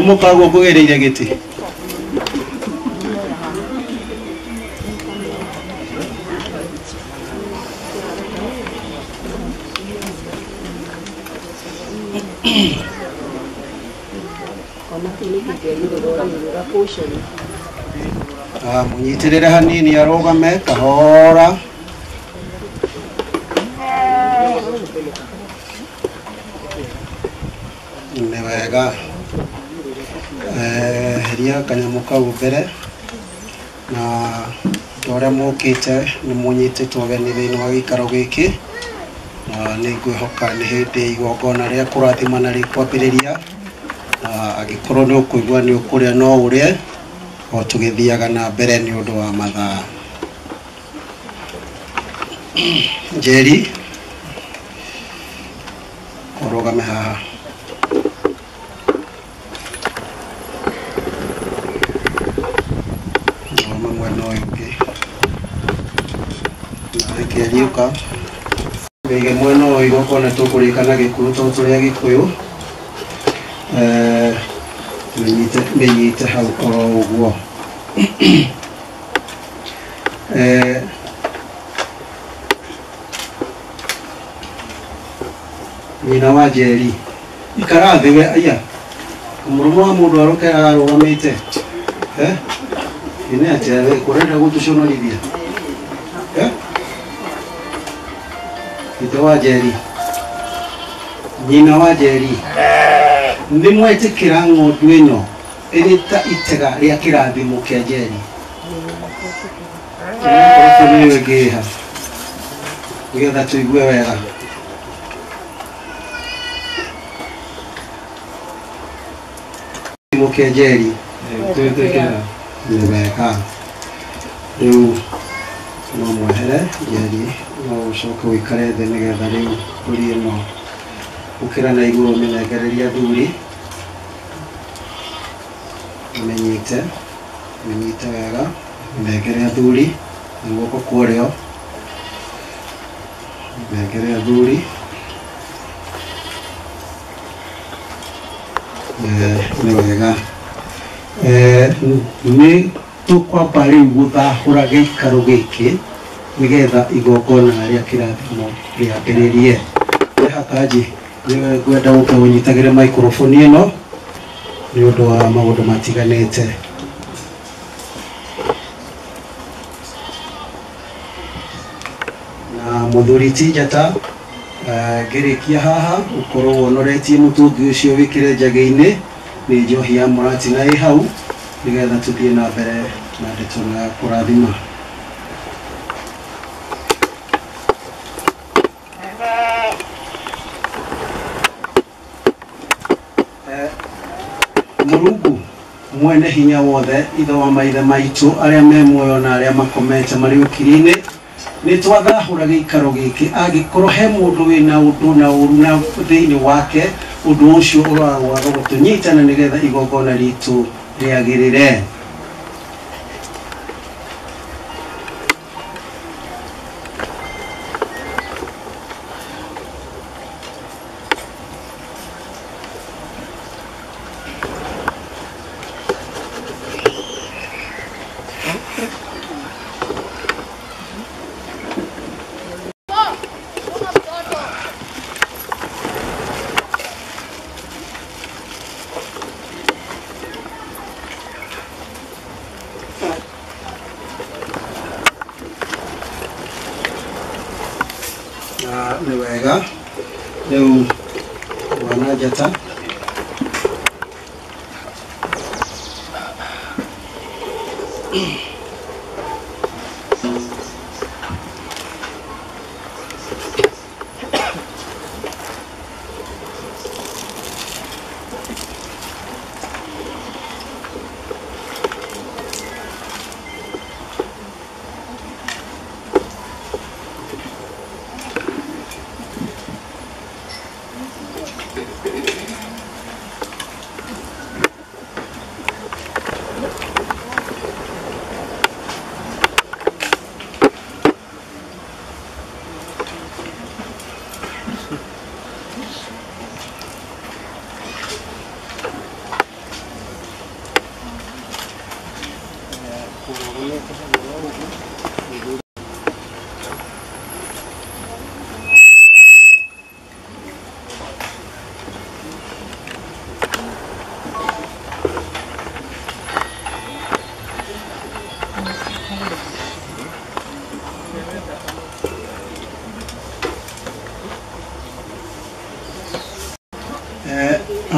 Mukago kugereire giti munyitirire hanini arugame kahora newega heria kanyamuka ubere na dore mukite ni munyititwo geni thini wa gikaro giki na ningwihoka ni hindi igongona ria kurathimana rikwambiriria agikorwo ni ukuigua ni ukuria no urie o tugithiaga na mbere ni undu wa mathaa Njeri urugame haha Keriuka bege mweno igokona tukurikana gikuto turia gikuyu menyite hau oro uguo nyina wa Njeri ikarathi we aya murumo wa mundu arukera arugamite ine atire kurenda gutuconorithia Ito wa Njeri nyina wa Njeri ndi mwetikira ng'ondu ino irita itega ria kirathimo kia Njeri niwe ngiha nigetha tuigue wega kia Njeri ni wega riu no mwehere Njeri no ucoke wikare thĩ nigetha riu kuri ino ukira na iguru menengereria thuri menyite wega menengereria thuri guoko kurio menengereria thuri ni wega ni tukwamba riu guthahura gikaro giki nigetha igongona ria kirathimo riambiririe hakaji gwenda guke unyitagire microphone ino ni undu wa maundu matiganite na muthuri Njata ngirikia haha ukorwo wonoretie mutungi ucio wikire njage-ini ni njohi ya murati na i hau nigetha tuthie na mbere na ndeto na kurathima Murungu mwene hinya wothe itho wa maithe maitu aria me muoyo na aria makomete mari ukirine ni twathahura gikaro giki agikorwo he mundu wina undu na uru na thiini wake undu ucio uragwa gutunyitana nigetha igongona ritu riagirire. Nĩ wega rĩu wana njata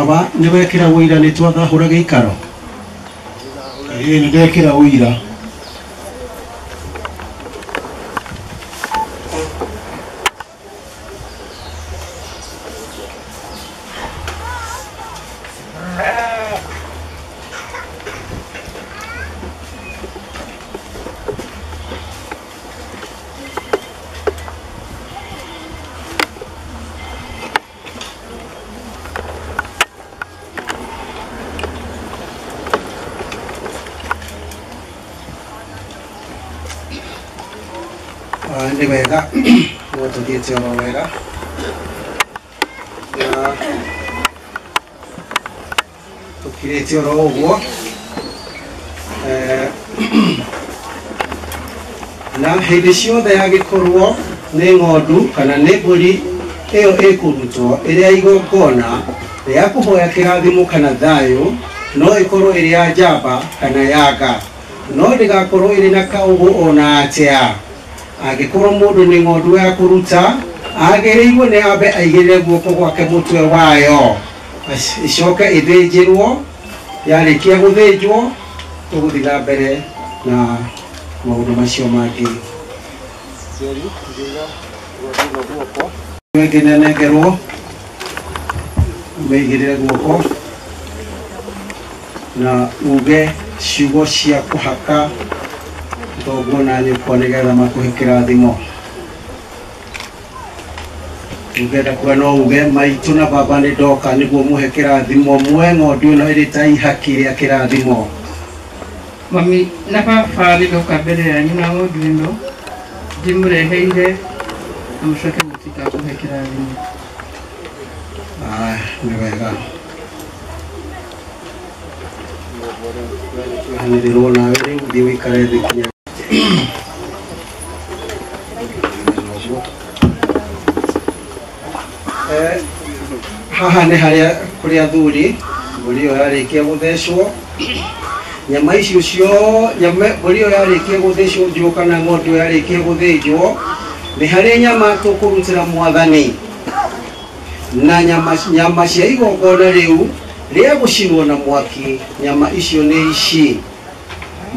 aba nĩ wekĩra ũira nĩ twathahũra gĩikaro nĩ ndekĩra ũira nĩ wega no tũthiĩte oro wega tũkirĩte oro ũguo na hĩndĩ ciothe yagĩkorwo nĩ ng'ondu kana nĩ mbũri ĩyo ĩkũrutwo ĩrĩa igongona rĩa kũhoya kĩrathimo kana thayũ no ĩkorwo ĩrĩ ya njamba kana yanga no ndĩgakorwo ĩrĩ na kaũgũ ona atĩa angĩkorwo mũndũ nĩ ng'ondu ya kũruta agĩrĩirwo nĩ ambe aigĩrĩre guoko gwake mũtwe wayo icoke ĩthĩnjĩrwo yarĩkia gũthĩnjwo tũgũthiĩ na mbere na maũndũ macio mangĩ ngĩnenengerwo meigĩrĩre guoko na uge ciugo cia kũhaka thoguo na nyũkwa nĩgetha makũhe kĩrathimo ũngĩenda kuga no uge maitũ na baba nĩ ndoka nĩguo mũhe kĩrathimo mwe ng'ondu ĩno ĩrĩ ta ihaki rĩa kĩrathimo mami na baba nĩndoka mbere yanyu na ng'ondu ĩno ndĩmũreheire na mũcoke mũtuĩke a kũhe kĩrathimo nĩ wega hanĩrĩrwo nawe rĩu thiĩ wĩikare thĩ kinya haha nĩ harĩa kũrĩ athuri mbũri ĩyo yarĩkia gũthecwo nyama icio mbũri ĩyo yarĩkia gũthecwo njũũ kana ng'ondu ĩyo yarĩkia gũthĩnjwo nĩ harĩ nyama tũkũrutĩra mwathani na nyama cia igongona rĩu rĩa gũcinwo na mwaki nyama icio nĩ ici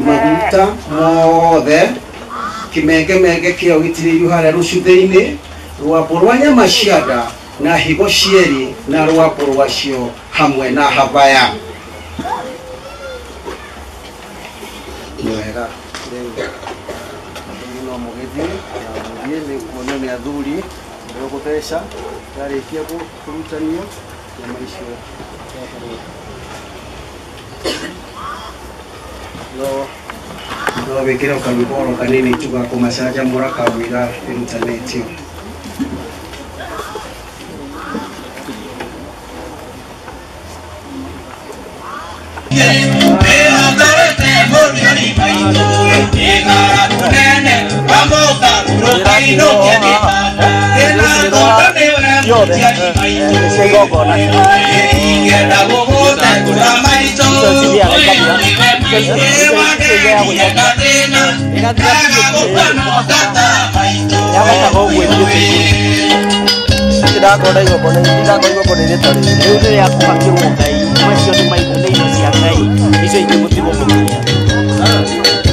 maguta mothe kĩmengemenge kĩao gĩitĩrĩirio harĩa rũcuthĩ-inĩ rwambo rwa nyama cia nda na higo cierĩ na rwambo rwacio hamwe na habaya nĩ wega no mũgĩthiĩ na mũthiĩ nĩ kuona nĩ athuri nĩo gũtheca yarĩkia kũrutanio nyama icio no wikire ukamiboro kanini tugakumacaja murakawira irutanitio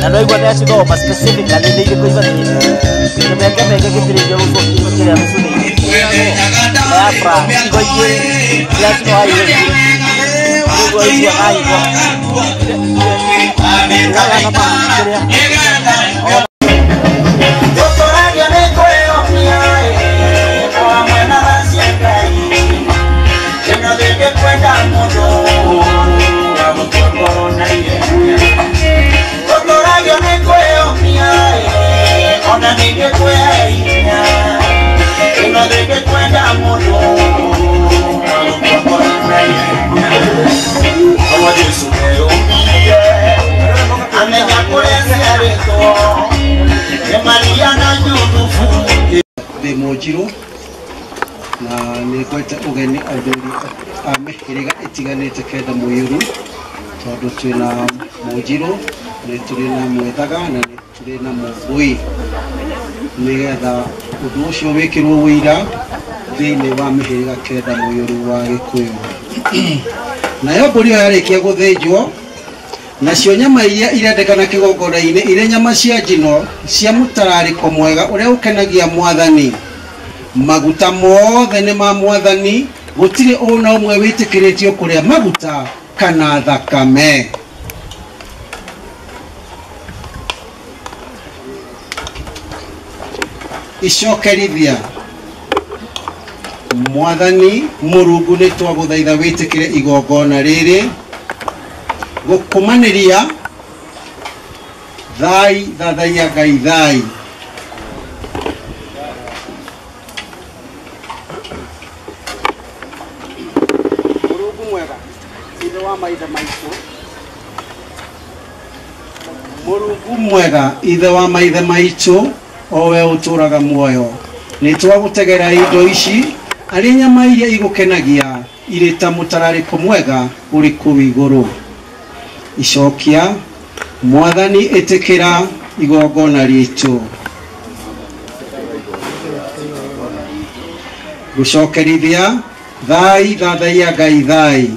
Lalu ibu ada juga obat spesifik kali ini juga ibu ini. Mereka kita tidak jauh untuk tidak musuh ini. Ya pra, ibu ini dia semua ibu. Ibu ibu ibu. Kalau apa? Mojiro na ni kwete ugeni athuri amehiriga itiganite kenda muyuru tondu twina Mojiro ni turi na Mwethaga na ni turi na Mugui nigetha undu ucio wikirwo wira thiini wa mihiriga kenda muyuru wa Gikuyu nayo mburi ĩyo yarĩkia gũthĩnjwo nacio nyama iria irendekana kĩgongona-inĩ irĩ nyama cia njino cia mũtararĩko mwega ũrĩa ũkenagia Mwathani. Maguta mothe nĩ ma Mwathani, gũtirĩ ona ũmwe wĩtĩkĩrĩtio kũrĩa maguta kana thakame. Icokerithia Mwathani Mũrungu nĩ twagũthaitha wĩtĩkĩre igongona rĩrĩ gũkũmanĩria thai thathaia Ngai thai. Mũrungu mwega ithe wa maithe maitũ, Mũrungu mwega ithe wa maithe maitũ, o we ũtũraga muoyo, nĩ twagũtegera indo ici arĩ nyama iria igũkenagia irĩ ta mũtararĩko mwega ũrĩ kũu igũrũ. Icokia Mwathani ĩtĩkĩra igongona ritũ. Gũcokerithia thai thathaia Ngai thai.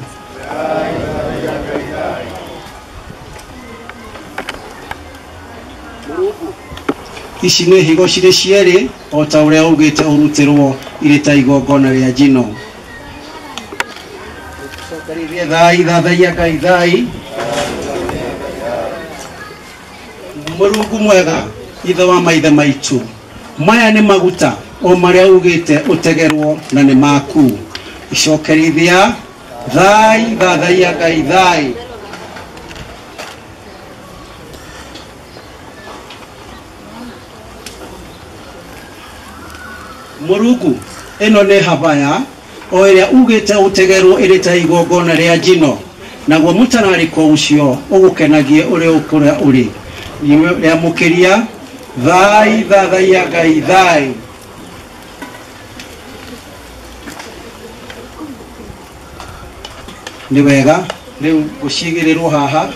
Ici nĩ higo cirĩ cierĩ o ta ũrĩa ugĩte ũrutĩrwo irĩ ta igongona rĩa njino. Gũcokerithia thai thathaia Ngai thai. Mũrungu mwega ithe wa maithe maitũ, maya nĩ maguta o marĩa ugĩte ũtegerwo na nĩ maku. Icokerithia thai thathaia Ngai thai. Mũrungu ĩno nĩ habaya o ĩrĩa ugĩte ũtegerwo ĩrĩ ta igongona rĩa njino, naguo mũtararĩko ũcio ũgũkenagie ũrĩa ũkũrĩa ũrĩ. Rĩamũkĩria thai thathaia Ngai thai. Nĩ wega rĩu gũcigĩrĩrwo haha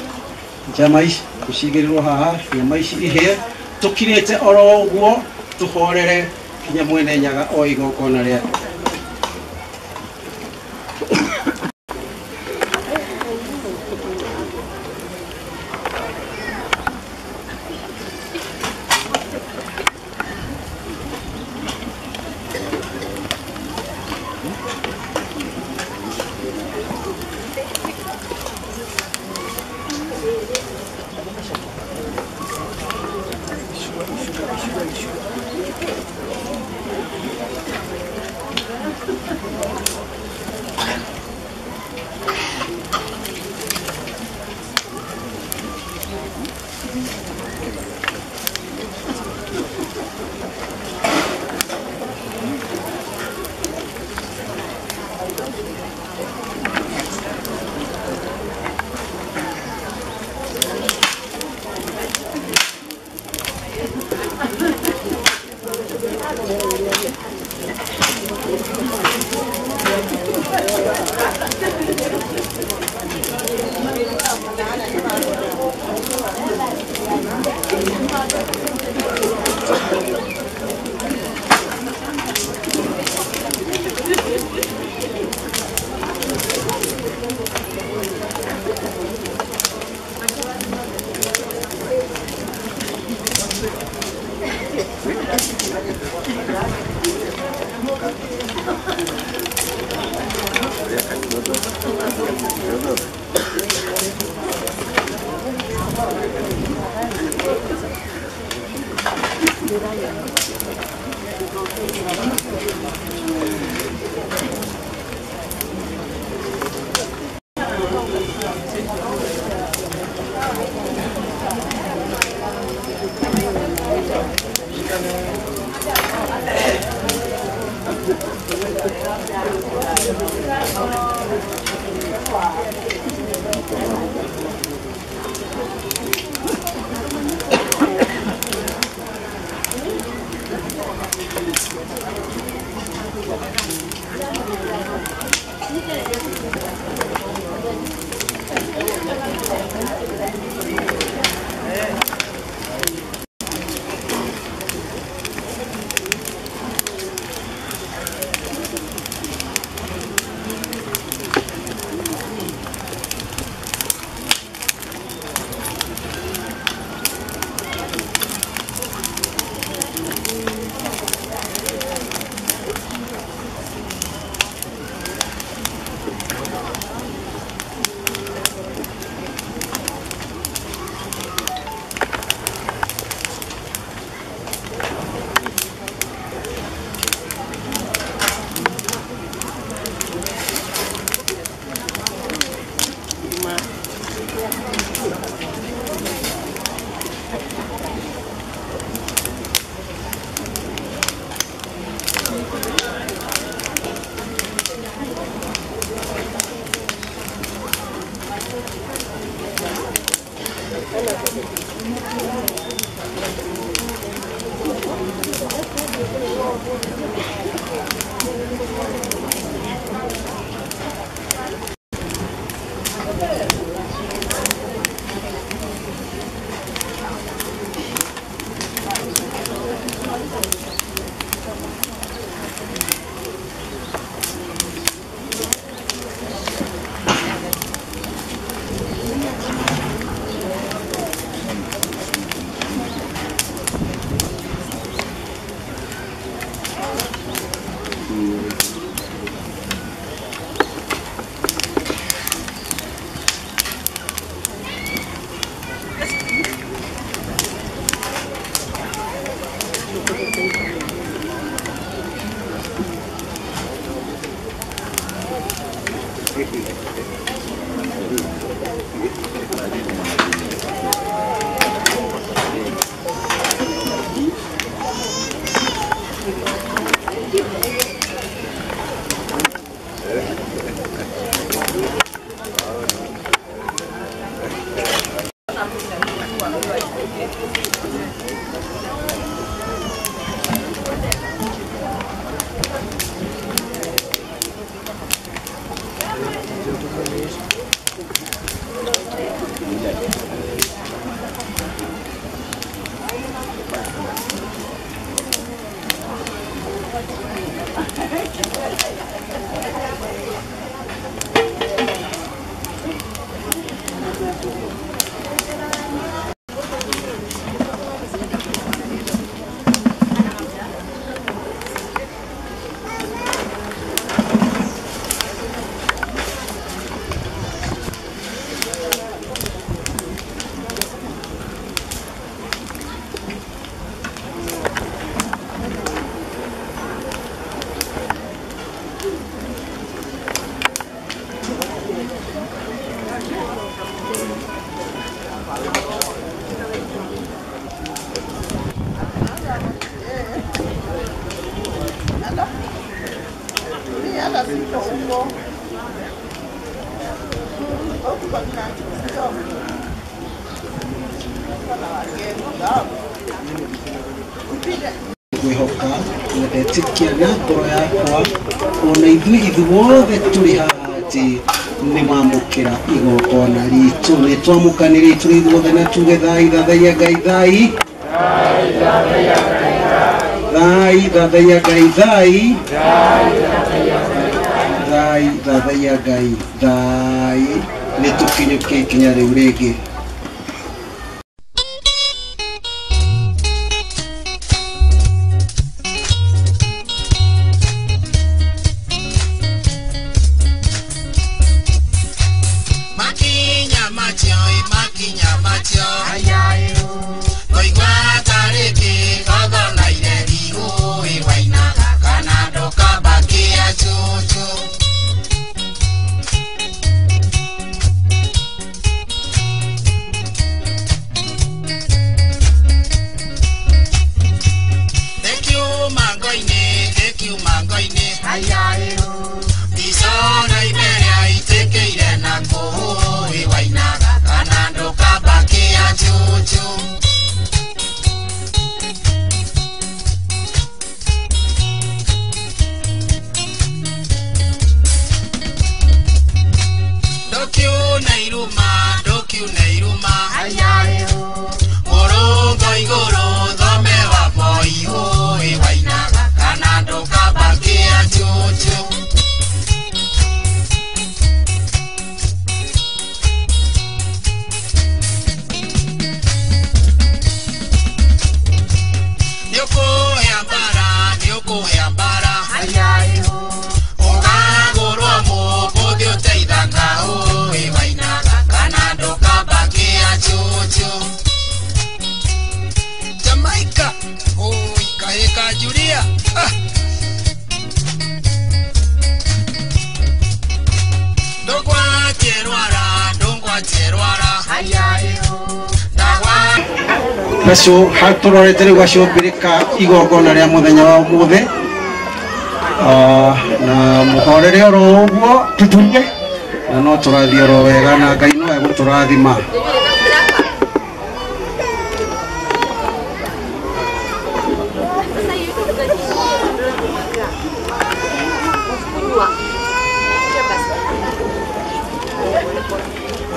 njama ici, gũcigĩrĩrwo haha nyama ici ihĩe, tũkirĩte oro ũguo tũhorere kinya mwene nyaga o igongona rĩa. Ngwihoka ndetikia na ngoro yakwa ona ithuothe turi haha ati ni mwamukira igongona ritu ni twamukanire turi ithuothe na tuge thai thathaia Ngai thai thai thathaia Ngai thai thai thathaia Ngai thai ni tukinyuke ikinya riu ringi. Nacio haturorete rĩu gaciũmbĩrĩka igongona rĩa mũthenya wa ũmũthĩ na mũhorere oro ũguo tuturie na no tũrathiĩ oro wega na Ngai no egũtũrathima.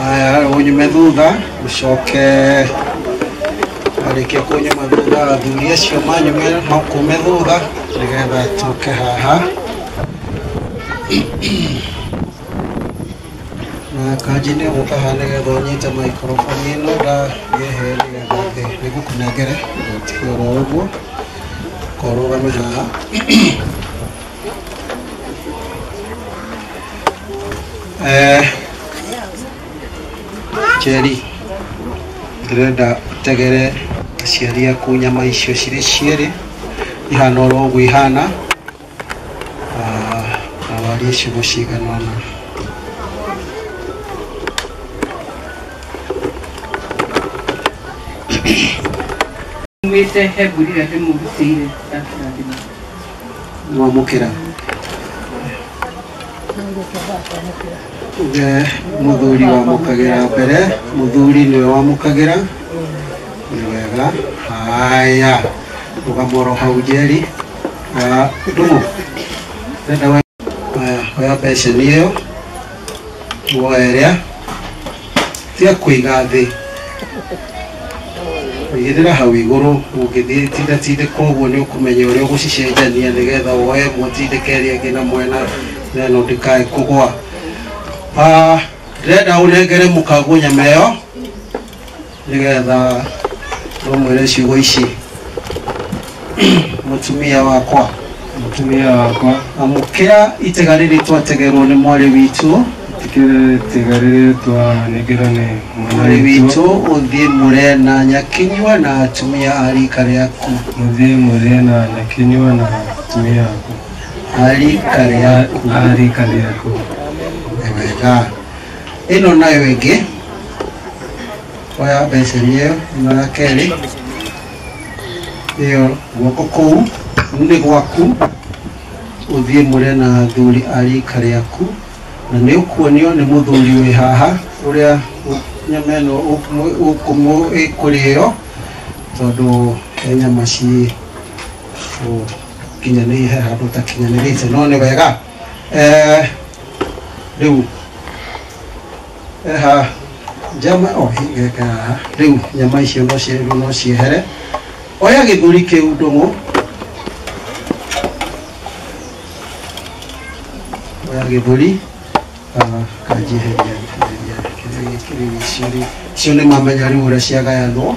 Aya ũnyume thutha ũcoke arĩkia kũnyuma thutha athuri acio manyume makume thutha nĩgetha tũke haha na kanji nĩ gũka haha nĩgetha ũnyite microphone ĩno ndagĩehe nĩgetha nĩgũkũnengere tige oro ũguo korũgame haha. Jerry ndĩrenda tegere aciari aku nyama icio cirĩ cierĩ ihana oro ũguo ihana na warie ciugo cigana ũna. Mwĩte heburi rĩrĩa ndĩmũrutĩire ndakĩrathima mwamũkĩra muthuri wamũkagĩra mbere muthuri nĩwe wamũkagĩra nĩ wega. Haya rũgamoro hau Njeri ndũmũ ndenda oya beceni ĩyo woerĩa tiga kũiga thĩ igĩrĩra hau igũrũ ũngĩthiĩ tindatindĩka ũguo nĩ ũkũmenya ũrĩa ũgũcicenjania nĩgetha woe mũtindĩka ĩrĩa ĩngĩ na mwena neno ndĩkae kũgũa. Ndĩrenda ũnengere mũkaguo nyama ĩyo nĩgetha ũmwĩre ciugo ici. Mũtumia wakwa amũkĩra itega rĩrĩ twategerwo nĩ mwarĩ witũ mwarĩ witũ ũthiĩ mũrĩe na nyakinyua na atumia a rika rĩaku a rika rĩaku. Wega ĩno nayo ĩngĩ oya beceni ĩyo ĩno ya kerĩ ĩyo guoko kũu nĩ gwaku ũthiĩ mũrĩe na athuri a rika rĩaku na nĩ ũkuonio nĩ mũthuri wĩ haha ũrĩa nyama ĩno ĩkũrĩo tondũ he nyama ci kinyanĩire handũ takinyanĩrĩte no nĩ wega. Rĩu njama hingeka haha rĩu nyama icio no ciehere. Oya gĩthuri kĩu ndũng'ũ oya gĩthuri kanjieheria icio nĩ mamenya rĩu ũrĩa ciagayanwo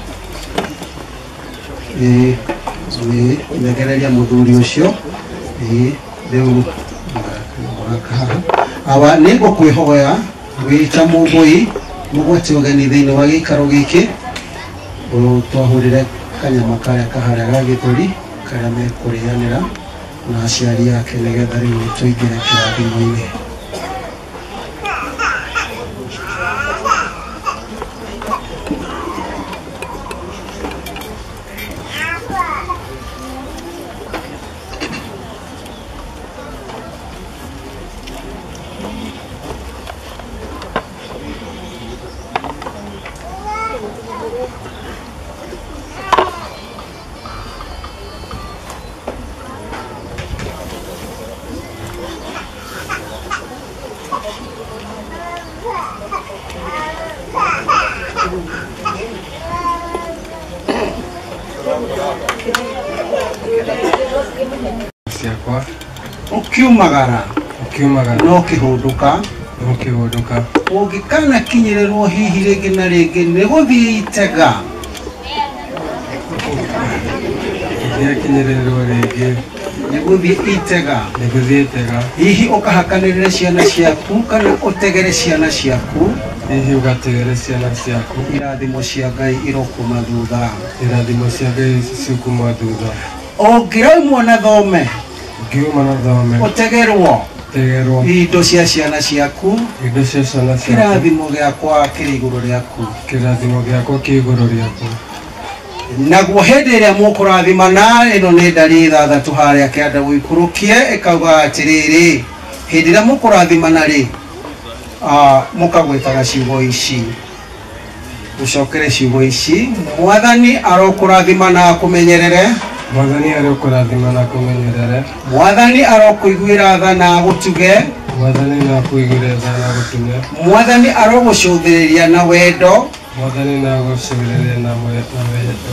negereria mũthuri ũcio rĩu awa nĩ ngũkwĩhoya wĩta mũmbũi mũgwate ũgeni thĩinĩ wa gĩikaro gĩkĩ twahũrĩre kanyama karĩa kaharĩa ga gĩthuri karĩa mekũrĩanĩra na aciari ake nĩgetha rĩu tũingĩre kĩrathimo-inĩ. ukiumagara no kihunduka ungikana kinyirerwo hihi ringi na ringi ni guthii itega ni guthii itega hihi ukahakanirira ciana ciaku kana utegere ciana ciaku irathimo cia Ngai irokuma thutha ongiraumwo na thome utegerwo indo cia ciana ciaku kirathimo giakwa kiri iguru riaku naguo hindi iria mukurathimana ino ni ndari ithathatu haria kianda guikurukie ikauga atiriri hindi iria mukurathimana ri mukagwetaga ciugo ici ucokere ciugo ici mwathani arokurathimana akumenyerere mwathani arokuiguira tha na gutuge mwathani arogucuthiriria na wendo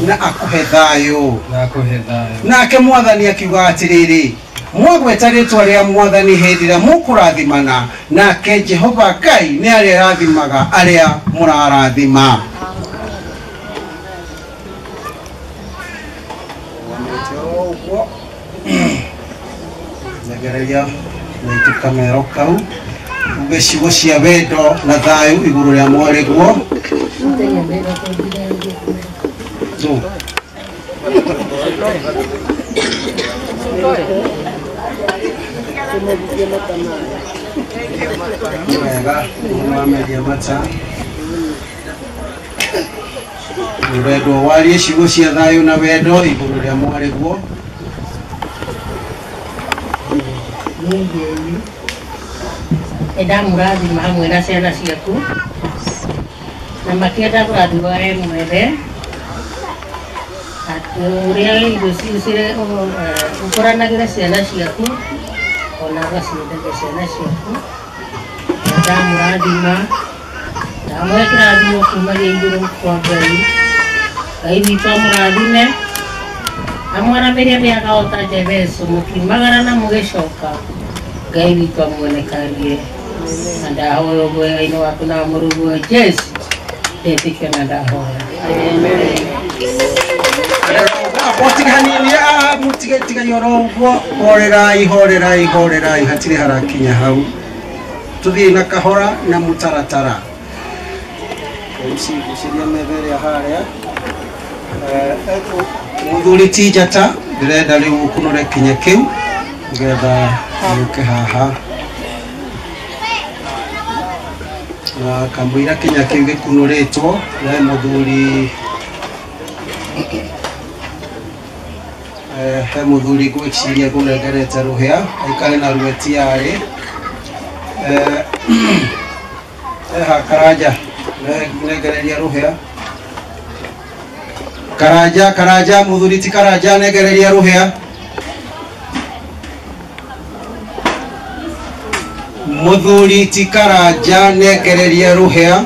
na akuhe thayo nake mwathani akiuga atiriri mwagweta ritwa ria mwathani hindi ria mukurathimana nake Jehova Ngai ni arathimaga aria murarathima negereria naitukame kau uge ciugo cia wendo na thayu iguru ria mwariguo Media mata wendo warie ciugo cia thayu na wendo iguru ria mwariguo eda murathima hamwe na ciana ciaku na makienda kurathima mwethe uria indo cire ukoranagira ciana ciaku ona gaciendagia ciana ciaku eda murathima ndamwe kirathimo kumagia iguru kwa Ngai witũ amũrathime amwaramirie mĩaka ota Jebesu mũkiumagara na mũgĩcoka Ngai witũ amuonekarie na ndahoya ũguo wega-inĩ waku na mũrũgu wa Jesu ndetĩkia na ndahoya mutigatigai oro ũguo horerai hatirĩ harakinya hau tuthii na kahora na mutaratara ciria metheria haria muthuri tijata ndirenda riu kunore kinya kiu ngetha yuke haha na kamwira kinya kiu gikunuritwo na muthuri he muthuri gwiciria kunengerete ruhia aikare na rueti ari Karaja negereria ruhia Karaja muthuri ti Karaja negereria ruhia muthuri ti Karaja negereria ruhia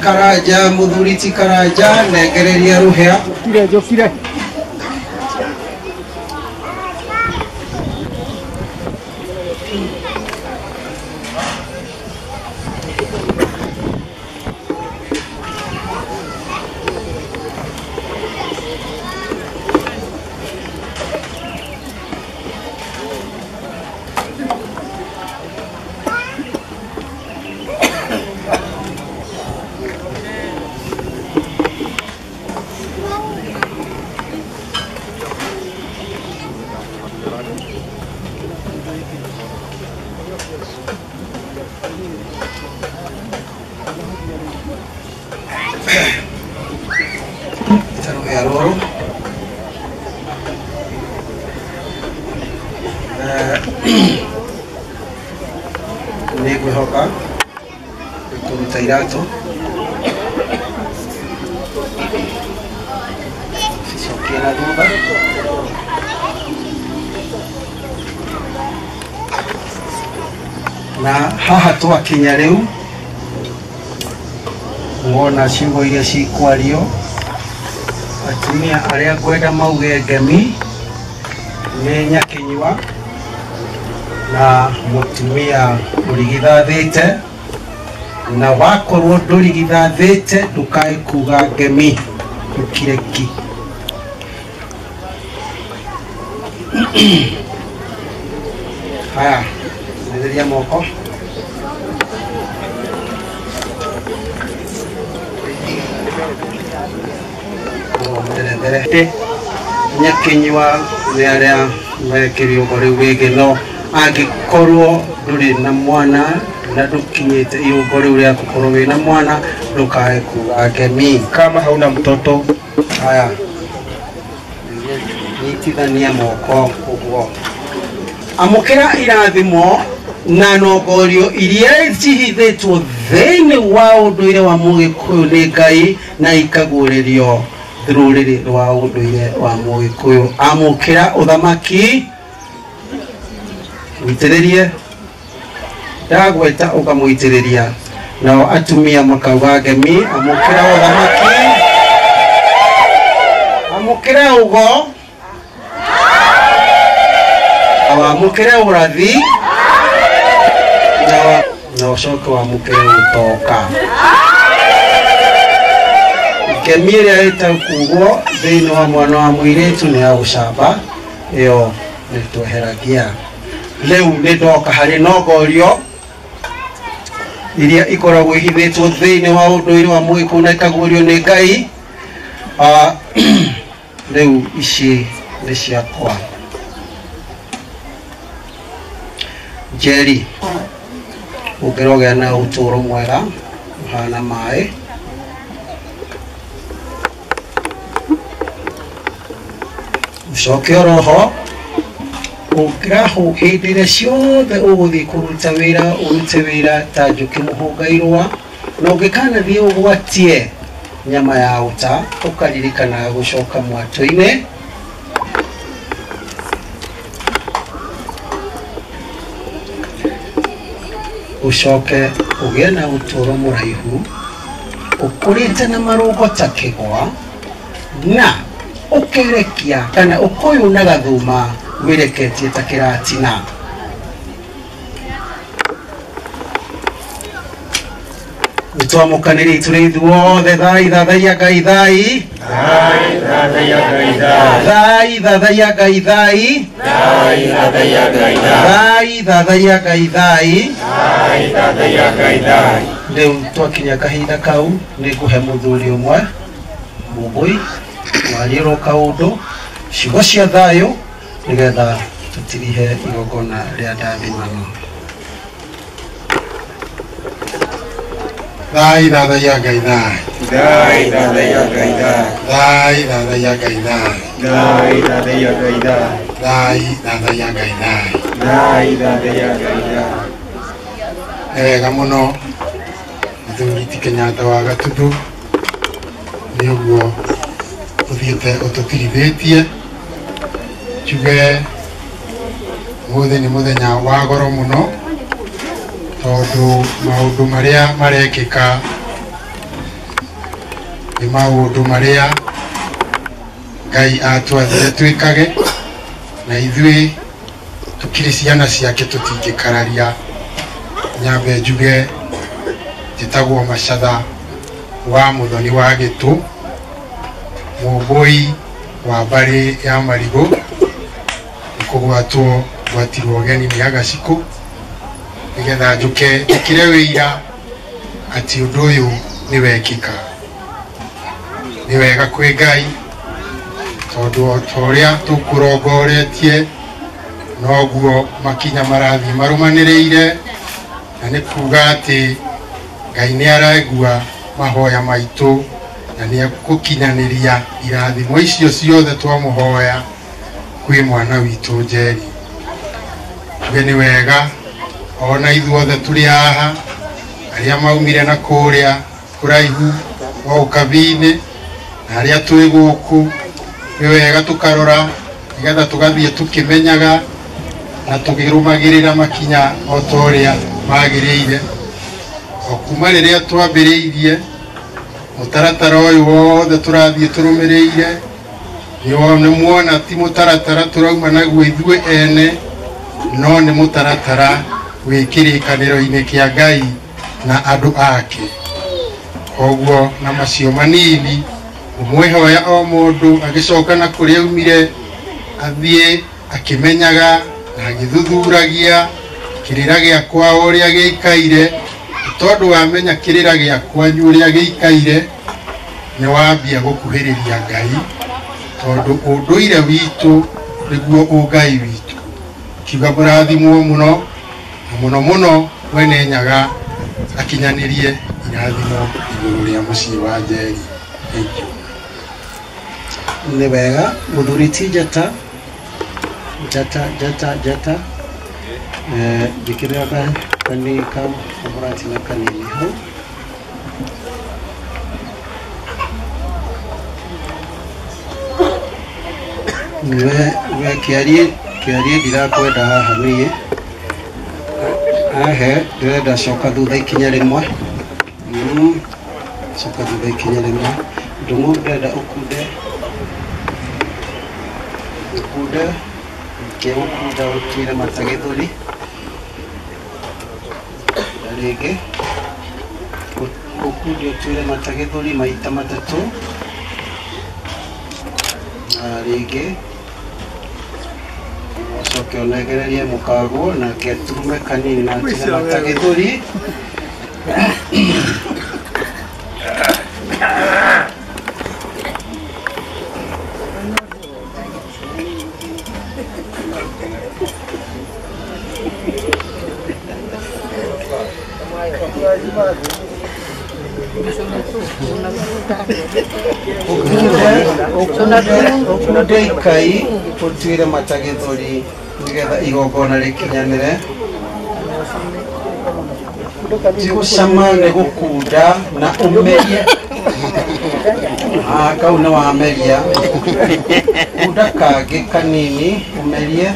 Karaja muthuri ti Karaja negereria ruhia jokire Nigwihoka kuruta irato sokera duba na haha twakinya riu wona ciugo iria cikwario ati atumia aria kwenda mauge ngemi ni Nyakinyua na mutumia urigithathite na wakorwo ndurigithathite ndukae kuga ngemi ukireki. Haya, nderia moko. Nyakinyua ni aria mekiri ugori wigi no angikorwo nduri na mwana na ndukinyite ugori uria gukorwo wina mwana ndukae kuga ngemi kama hauna mtoto. Haya, nitithania moko uguo amukira irathimo na nogorio iria cihithitwo thiini wa unduire wa Mugikuyu ni Ngai na ikaguririo ruriri rwa unduire wa Mugikuyu. Amukira uthamaki witiririe ndagweta ukamuitiriria nao atumia makauga ngemi. Amukira uthamaki, amukira ugo, amukira urathi na ucoke wamukire gutoka. Ngemi iria itakugwo thiini wa mwana wa muiritu ni ya gucamba iyo nitweheragia. Riu ni ndoka hari nogorio iria ikoragwo ihithitwo thiini wa unduire wa Mugikuyu na ikagurio ni Ngai. Riu ici ni ciakwa. Jerry ukirogea na uturo mwega hana mai ucoke roho ukiraho hindire ciothe uguthi kuruta wira urute wira ta njuki muhungairwa na ungikana thie ugwatie nyama ya uta ukaririkana gucoka mwatu-ini. Ucoke ugie na uturo muraihu ukurite na marungo ta kigwa na ukirekia kana ukoyu na gathuma wireketie ta kiratina. Nitwamukaniri turi ithuothe thai thathaia Ngai thai, thai thathaia Ngai thai, thai thathaia Ngai thai, thai thathaia Ngai thai, thai thathaia Ngai thai, thai thathaia Ngai thai. Riu twakinya kahinda kau ni nguhe muthuri umwe mubui wariro kaundu ciugo cia thayu nigetha tutirihe igongona ria ndathimano. Thai thathaia Ngai thai, Thai thathaia Ngai thai, thai thathaia Ngai thai, thai thathaia Ngai thai, thai thathaia Ngai thai, thai thathaia Ngai thai. Nĩ wega mũno Mũthuri ti Kenyatta wa Gatuthu nĩ ũguo ũthiĩte ũtũtirithĩtie. Njuge ũmũthĩ nĩ mũthenya wa goro mũno tondu maundu maria marekika ni maundu maria Ngai atwathire twikage na ithui tukiri ciana ciake tutingikararia. Nyambe njuge njitagwo Macatha wa Muthoni wa Gitu, mubui wa mbari ya Marigo, nikugwatwo gwatirwo ũgeni nĩ Agacikũ nigetha njuke ikire wira ati undu uyu ni wekika. Ni wega kwi Ngai tondu otoria tukurongoretie noguo makinya marathi marumaniriire na ni kuga ati Ngai ni araigua mahoya maitu na ni gukinyaniria irathimo icio ciothe twamuhoya kwi mwana witu Njeri. Ni wega ona ithuothe turi haha aria maumire na kuria kuraihu wa ukabini na aria twi guku ni wega tukarora nigetha tugathie tukimenyaga na tugirumagirira makinya otoria magiriire okuma riria twambiriirie mutaratara uyu wothe turathie turumiriire nĩ muona ti mũtaratara tũrauma naguo ithuĩ ene no nĩ mũtaratara wĩ kĩrĩkanĩro-inĩ kĩa Ngai na andũ ake. Koguo na macio manini mwĩhoya o mũndũ agĩcoka na kũrĩa aumire athiĩ akĩmenyaga na agĩthuthuragia kĩrĩra gĩakwa ũrĩa gĩikaire, tondũ wamenya kĩrĩra gĩakwa ũrĩa gĩikaire nĩ wambia gũkuhĩrĩria Ngai, tondũ ũndũire witũ nĩguo ũngai witũ. Kiuga mũrathimwo mũno na mũno mũno mwene Nyaga akinyanĩrie irathimo igũrũ rĩa mũciĩ wa Njeri. Nĩ wega mũthuri ti Njata njĩkĩrĩra kanini ka mũratina kanini hau. We kĩarie ndirakwenda haha niĩ ahe ndĩrenda coka thutha ikinya rĩmwe, coka thutha ikinya rĩmwe. Ndũng'ũ ndĩrenda ũkunde ũkĩũkunda ũtuire mata gĩthũri na rĩngĩ ũkunde ũtuire mata gĩthũri maita matatũ na rĩngĩ ucoke ũnegererie mũkaguo nake aturume kanini na atire mata gĩthũri. Ũkunde ikai ũtuire mata gĩthũri nĩgetha igongona rĩkinyanĩre. Ti gũcama nĩ gũkunda na ũmerie. Kau nĩ wameria. Kunda kangĩ kanini ũmerie.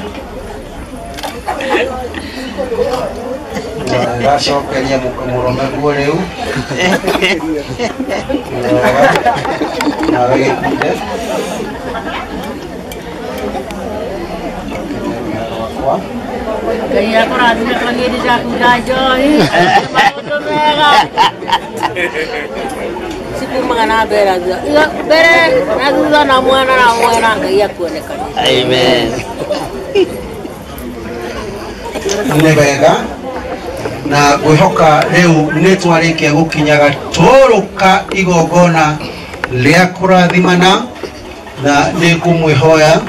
Gacokeria mũrũme guo rĩu. Nawe gĩkunde. Ngai akũrathime twagĩrĩ ciaku na njohi maũndũ mega cikumaga na mbere na thutha na mwana na mwana Ngai akuonekana. Amen. Nĩ wega na ngwĩhoka rĩu nĩ twarĩkia gũkinyaga tũrũka igongona rĩa kũrathimana, na nĩ ngũmwĩhoya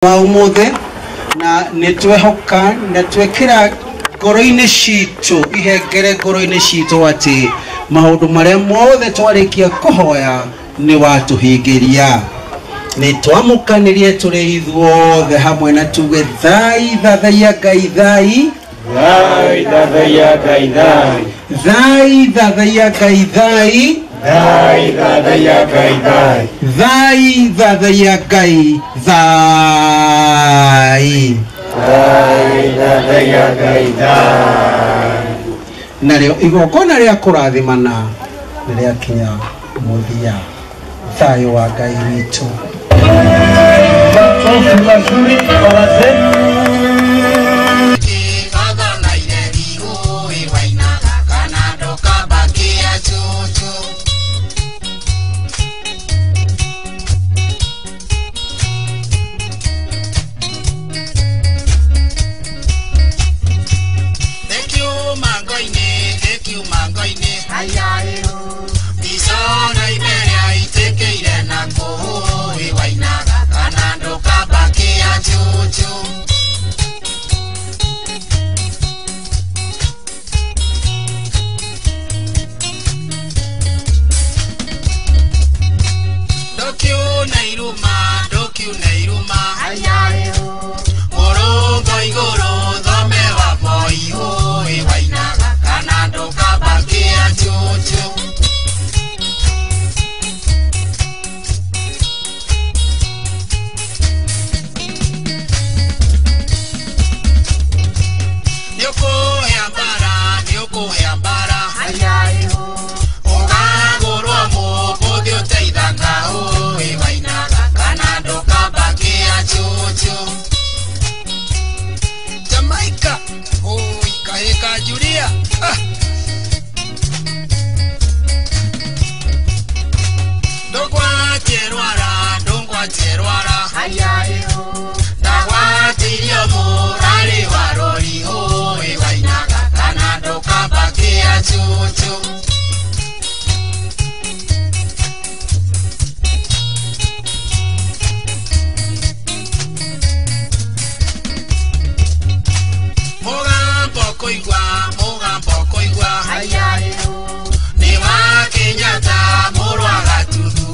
wa ũmũthĩ na nĩ twehoka na twekĩra ngoro-inĩ citũ ihengere ngoro-inĩ citũ atĩ maũndũ marĩa mothe twarĩkia kũhoya nĩ watũhingĩria. Nĩ twamũkanĩrie tũrĩ ithuothe hamwe na tuge thai thathaia Ngai thai, Thai thathaia Ngai thai, thai thathaia Ngai thai, Thai thathaia Ngai thai, thai thathaia Ngai thai. Thai thathaia Ngai thai. Narĩo igongona rĩa kũrathimana nĩ rĩakinya mũthia. Thayũ wa Ngai witũ. Makofi mazuri kwa wazee. Bisona iberia itekeire na kuhui chuchu. Mugambo koigwa ni wa Kenyatta murwa gatudu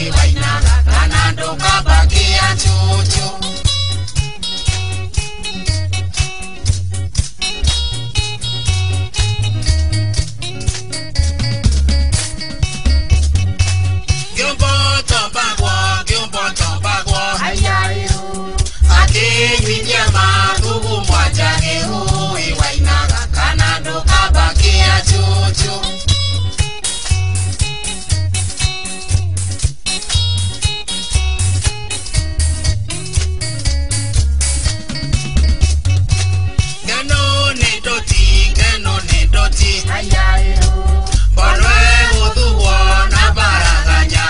iwainaga kana ndukabakia chuchu. Gyombo tombagwo akinywidia marugu mwajage iwainaga kana ndukabakia chuchu. Geno ni doti Bonwe udhuwo na baraganya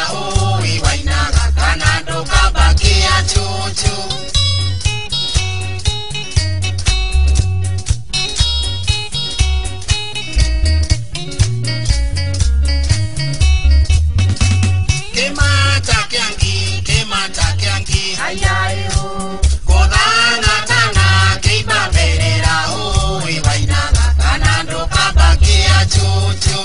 iwainaga kana ndukabakia chuchu. Kemata kyangi kodana tana keibaberera iwainaga kana ndukabakia chuchu.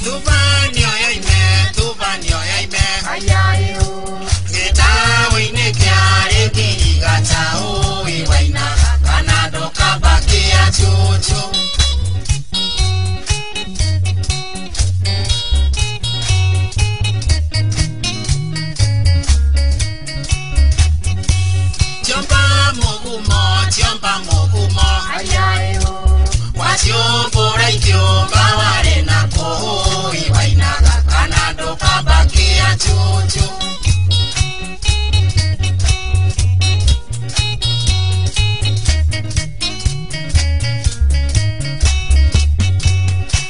Tubanyo yaime gitawi-ini kiari kirigata iwainaga kana ndukabakia chuchu. Tiomba mugumo wasiumbura itiumba wari nako iwainaga kana ndukabakia chuchu.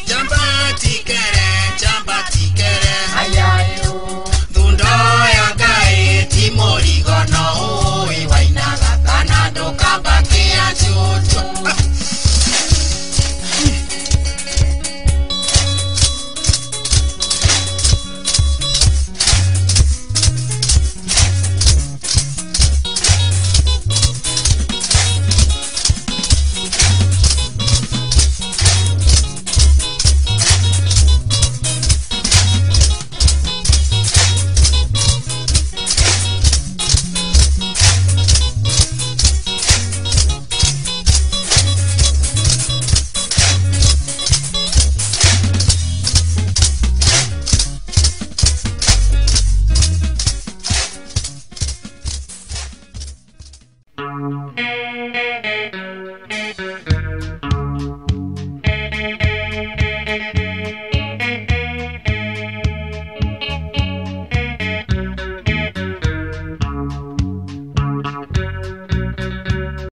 Jamba tikere thundo ya Ngai ti murigono iwainaga kana ndukabakia chuchu.